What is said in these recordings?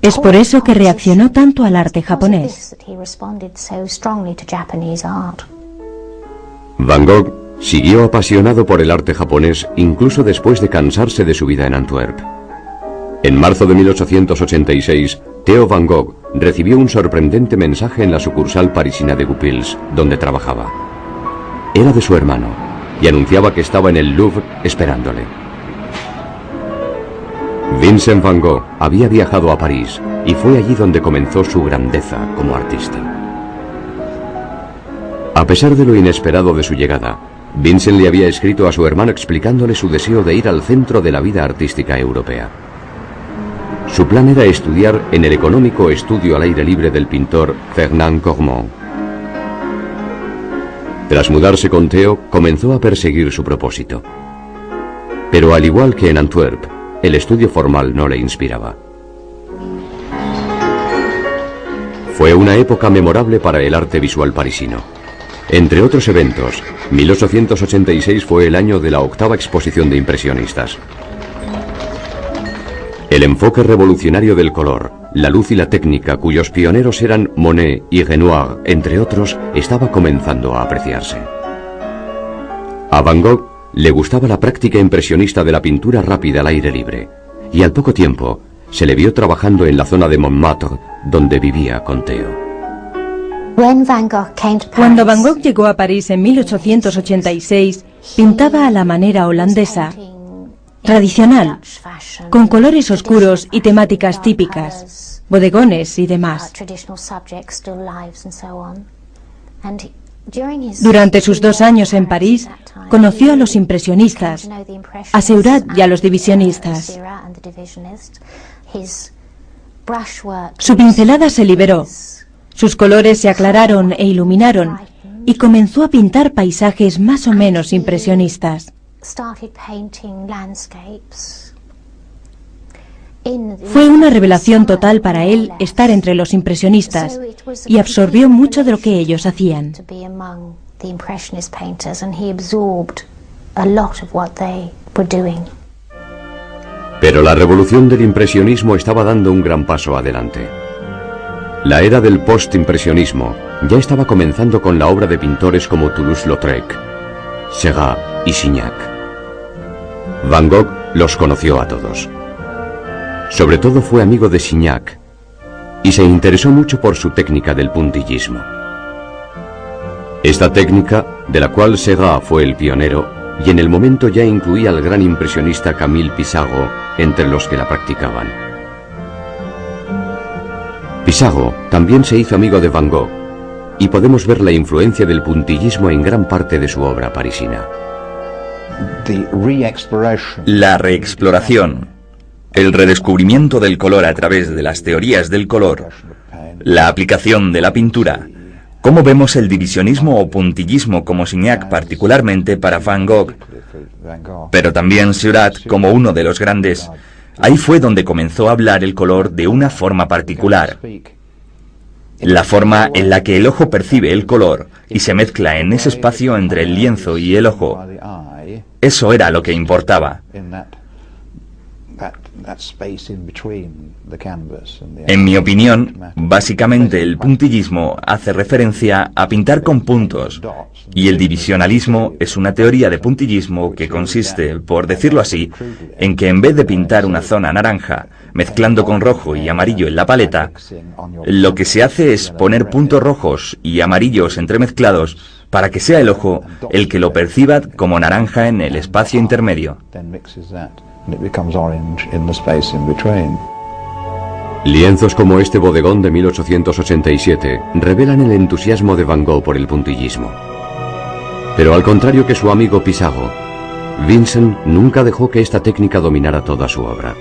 Es por eso que reaccionó tanto al arte japonés. Van Gogh siguió apasionado por el arte japonés incluso después de cansarse de su vida en Antwerp. En marzo de 1886, Theo van Gogh recibió un sorprendente mensaje en la sucursal parisina de Goupils, donde trabajaba. Era de su hermano y anunciaba que estaba en el Louvre esperándole. Vincent van Gogh había viajado a París y fue allí donde comenzó su grandeza como artista. A pesar de lo inesperado de su llegada, Vincent le había escrito a su hermano explicándole su deseo de ir al centro de la vida artística europea. Su plan era estudiar en el económico estudio al aire libre del pintor Fernand Cormon. Tras mudarse con Theo, comenzó a perseguir su propósito. Pero al igual que en Antwerp, el estudio formal no le inspiraba. Fue una época memorable para el arte visual parisino. Entre otros eventos, 1886 fue el año de la 8ª exposición de impresionistas. El enfoque revolucionario del color, la luz y la técnica, cuyos pioneros eran Monet y Renoir, entre otros, estaba comenzando a apreciarse. A Van Gogh le gustaba la práctica impresionista de la pintura rápida al aire libre, y al poco tiempo se le vio trabajando en la zona de Montmartre, donde vivía con Theo. Cuando Van Gogh llegó a París en 1886, pintaba a la manera holandesa, tradicional, con colores oscuros y temáticas típicas, bodegones y demás. Durante sus 2 años en París, conoció a los impresionistas, a Seurat y a los divisionistas. Su pincelada se liberó, sus colores se aclararon e iluminaron, y comenzó a pintar paisajes más o menos impresionistas. Fue una revelación total para él estar entre los impresionistas y absorbió mucho de lo que ellos hacían. Pero la revolución del impresionismo estaba dando un gran paso adelante. La era del post-impresionismo ya estaba comenzando con la obra de pintores como Toulouse-Lautrec, Seurat y Signac. Van Gogh los conoció a todos. Sobre todo fue amigo de Signac y se interesó mucho por su técnica del puntillismo. Esta técnica, de la cual Seurat fue el pionero, y en el momento ya incluía al gran impresionista Camille Pissarro entre los que la practicaban. Pissarro también se hizo amigo de Van Gogh, y podemos ver la influencia del puntillismo en gran parte de su obra parisina. La reexploración, el redescubrimiento del color a través de las teorías del color, la aplicación de la pintura, cómo vemos el divisionismo o puntillismo como Signac particularmente para Van Gogh, pero también Seurat como uno de los grandes. Ahí fue donde comenzó a hablar el color de una forma particular. La forma en la que el ojo percibe el color y se mezcla en ese espacio entre el lienzo y el ojo. Eso era lo que importaba. En mi opinión, básicamente el puntillismo hace referencia a pintar con puntos, y el divisionalismo es una teoría de puntillismo que consiste, por decirlo así, en que en vez de pintar una zona naranja, mezclando con rojo y amarillo en la paleta, lo que se hace es poner puntos rojos y amarillos entremezclados para que sea el ojo el que lo perciba como naranja en el espacio intermedio. Lienzos como este bodegón de 1887 revelan el entusiasmo de Van Gogh por el puntillismo. Pero al contrario que su amigo Pissarro, Vincent nunca dejó que esta técnica dominara toda su obra.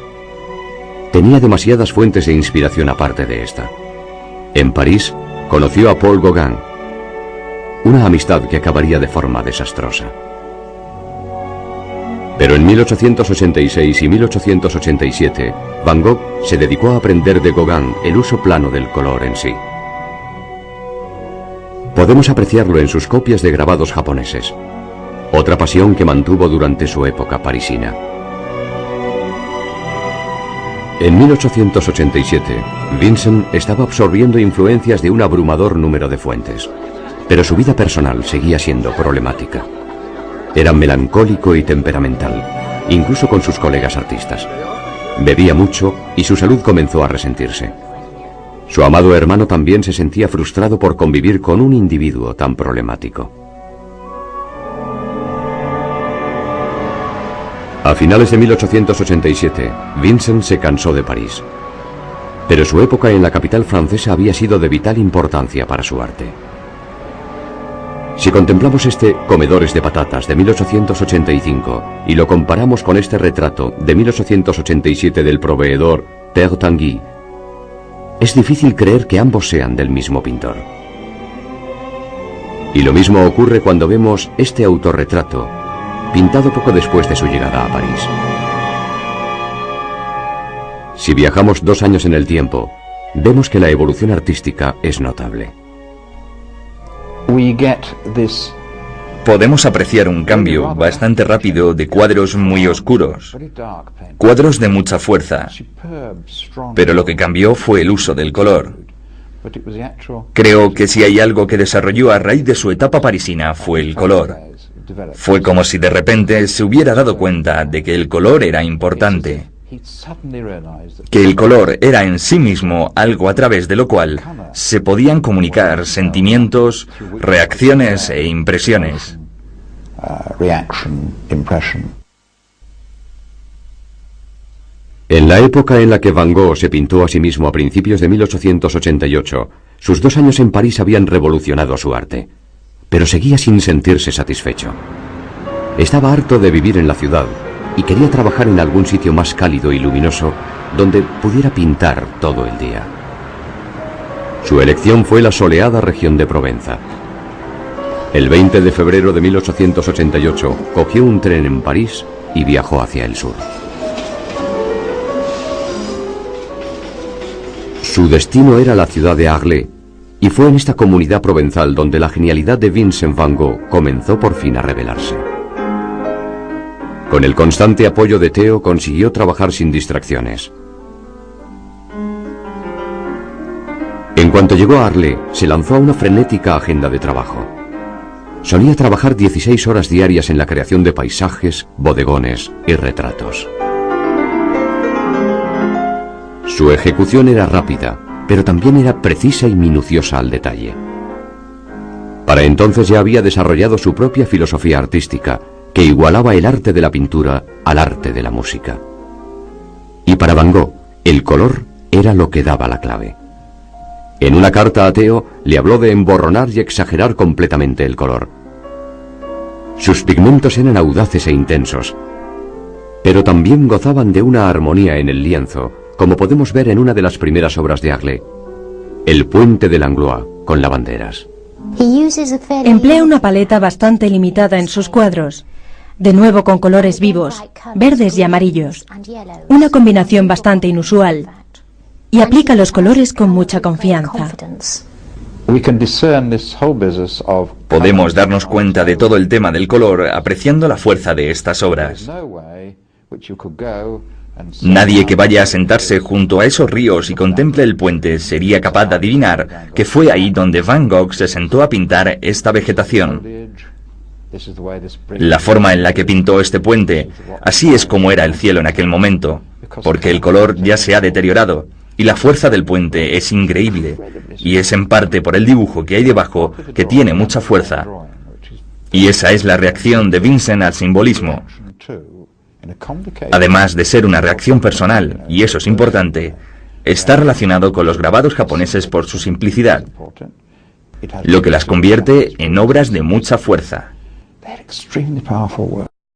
Tenía demasiadas fuentes de inspiración aparte de esta. En París conoció a Paul Gauguin, una amistad que acabaría de forma desastrosa. Pero en 1886 y 1887, Van Gogh se dedicó a aprender de Gauguin el uso plano del color en sí. Podemos apreciarlo en sus copias de grabados japoneses, otra pasión que mantuvo durante su época parisina. En 1887, Vincent estaba absorbiendo influencias de un abrumador número de fuentes, pero su vida personal seguía siendo problemática. Era melancólico y temperamental, incluso con sus colegas artistas. Bebía mucho y su salud comenzó a resentirse. Su amado hermano también se sentía frustrado por convivir con un individuo tan problemático. A finales de 1887, Vincent se cansó de París. Pero su época en la capital francesa había sido de vital importancia para su arte. Si contemplamos este Comedores de patatas de 1885 y lo comparamos con este retrato de 1887 del proveedor Père Tanguy, es difícil creer que ambos sean del mismo pintor. Y lo mismo ocurre cuando vemos este autorretrato, pintado poco después de su llegada a París. Si viajamos 2 años en el tiempo, vemos que la evolución artística es notable. Podemos apreciar un cambio bastante rápido de cuadros muy oscuros, cuadros de mucha fuerza, pero lo que cambió fue el uso del color. Creo que si hay algo que desarrolló a raíz de su etapa parisina fue el color. Fue como si de repente se hubiera dado cuenta de que el color era importante, que el color era en sí mismo algo a través de lo cual se podían comunicar sentimientos, reacciones e impresiones. En la época en la que Van Gogh se pintó a sí mismo a principios de 1888, sus 2 años en París habían revolucionado su arte, pero seguía sin sentirse satisfecho. Estaba harto de vivir en la ciudad y quería trabajar en algún sitio más cálido y luminoso donde pudiera pintar todo el día. Su elección fue la soleada región de Provenza. El 20 de febrero de 1888 cogió un tren en París y viajó hacia el sur. Su destino era la ciudad de Arles, y fue en esta comunidad provenzal donde la genialidad de Vincent Van Gogh comenzó por fin a revelarse. Con el constante apoyo de Theo consiguió trabajar sin distracciones. En cuanto llegó a Arles, se lanzó a una frenética agenda de trabajo. Solía trabajar 16 horas diarias en la creación de paisajes, bodegones y retratos. Su ejecución era rápida, pero también era precisa y minuciosa al detalle. Para entonces ya había desarrollado su propia filosofía artística, que igualaba el arte de la pintura al arte de la música. Y para Van Gogh, el color era lo que daba la clave. En una carta a Theo le habló de emborronar y exagerar completamente el color. Sus pigmentos eran audaces e intensos, pero también gozaban de una armonía en el lienzo, como podemos ver en una de las primeras obras de Arles, el puente de Langlois con lavanderas. Emplea una paleta bastante limitada en sus cuadros, de nuevo con colores vivos, verdes y amarillos, una combinación bastante inusual, y aplica los colores con mucha confianza. Podemos darnos cuenta de todo el tema del color apreciando la fuerza de estas obras. Nadie que vaya a sentarse junto a esos ríos y contemple el puente sería capaz de adivinar que fue ahí donde Van Gogh se sentó a pintar esta vegetación. La forma en la que pintó este puente, así es como era el cielo en aquel momento, porque el color ya se ha deteriorado y la fuerza del puente es increíble, y es en parte por el dibujo que hay debajo que tiene mucha fuerza. Y esa es la reacción de Vincent al simbolismo. Además de ser una reacción personal, y eso es importante, está relacionado con los grabados japoneses por su simplicidad, lo que las convierte en obras de mucha fuerza.